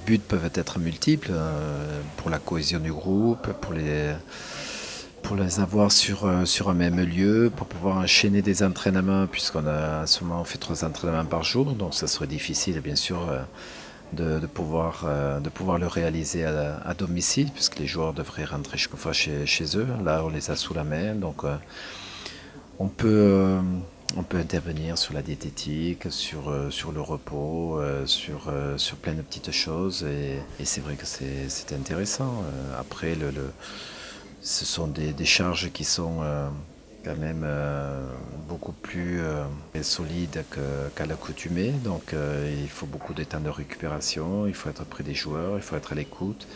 buts peuvent être multiples pour la cohésion du groupe, pour les avoir sur un même lieu, pour pouvoir enchaîner des entraînements, puisqu'on a en ce moment on fait 3 entraînements par jour, donc ça serait difficile bien sûr de pouvoir le réaliser à domicile, puisque les joueurs devraient rentrer chaque fois chez eux. Là, on les a sous la main, donc on peut, euh, on peut intervenir sur la diététique, sur le repos, sur plein de petites choses, et c'est vrai que c'est intéressant. Après, ce sont des charges qui sont quand même beaucoup plus solides qu'à l'accoutumée. Donc il faut beaucoup de temps de récupération, il faut être près des joueurs, il faut être à l'écoute.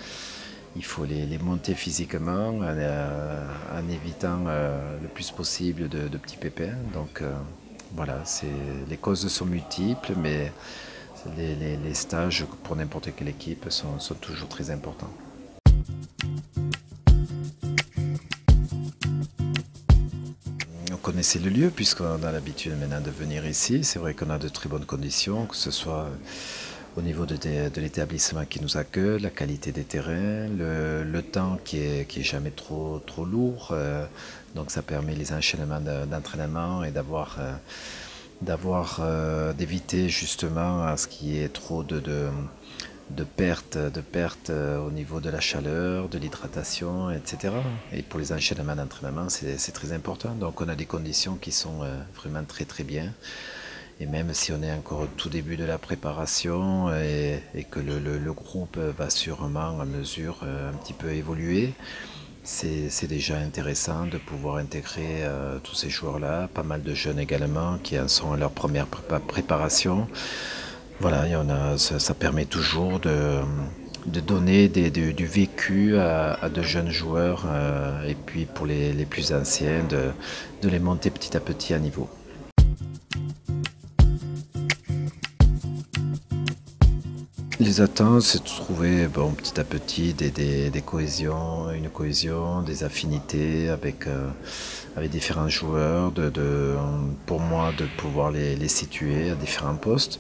Il faut les monter physiquement en évitant le plus possible de petits pépins. Donc voilà, les causes sont multiples, mais les stages pour n'importe quelle équipe sont toujours très importants. On connaissait le lieu puisqu'on a l'habitude maintenant de venir ici. C'est vrai qu'on a de très bonnes conditions, que ce soit au niveau de l'établissement qui nous accueille, la qualité des terrains, le temps qui est jamais trop lourd. Donc ça permet les enchaînements d'entraînement et d'éviter justement à ce qu'il y ait trop de pertes au niveau de la chaleur, de l'hydratation, etc. Et pour les enchaînements d'entraînement, c'est très important. Donc on a des conditions qui sont vraiment très très bien. Et même si on est encore au tout début de la préparation et que le groupe va sûrement à mesure un petit peu évoluer, c'est déjà intéressant de pouvoir intégrer tous ces joueurs-là, pas mal de jeunes également qui en sont à leur première préparation. Voilà, ça permet toujours de donner du vécu à de jeunes joueurs et puis pour les plus anciens de les monter petit à petit à niveau. Les attentes, c'est de trouver petit à petit une cohésion, des affinités avec différents joueurs, pour moi de pouvoir les situer à différents postes.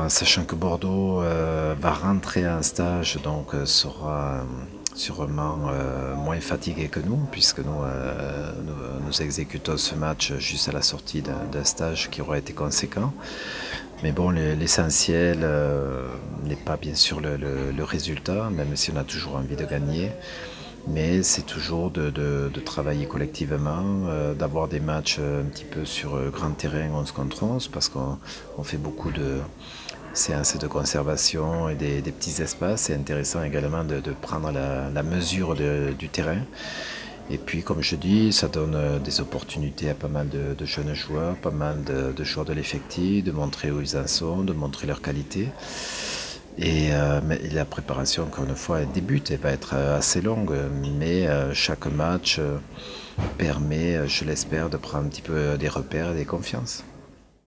Sachant que Bordeaux va rentrer en stage, donc sera sûrement moins fatigué que nous, puisque nous exécutons ce match juste à la sortie d'un stage qui aura été conséquent. Mais bon, l'essentiel n'est pas bien sûr le résultat, même si on a toujours envie de gagner. Mais c'est toujours de travailler collectivement, d'avoir des matchs un petit peu sur grand terrain 11 contre 11, parce qu'on fait beaucoup de séances de conservation et des petits espaces. C'est intéressant également de prendre la mesure du terrain. Et puis, comme je dis, ça donne des opportunités à pas mal de jeunes joueurs, pas mal de joueurs de l'effectif, de montrer où ils en sont, de montrer leur qualité. Mais la préparation, encore une fois, elle débute, elle va être assez longue, mais chaque match permet, je l'espère, de prendre un petit peu des repères et des confiances.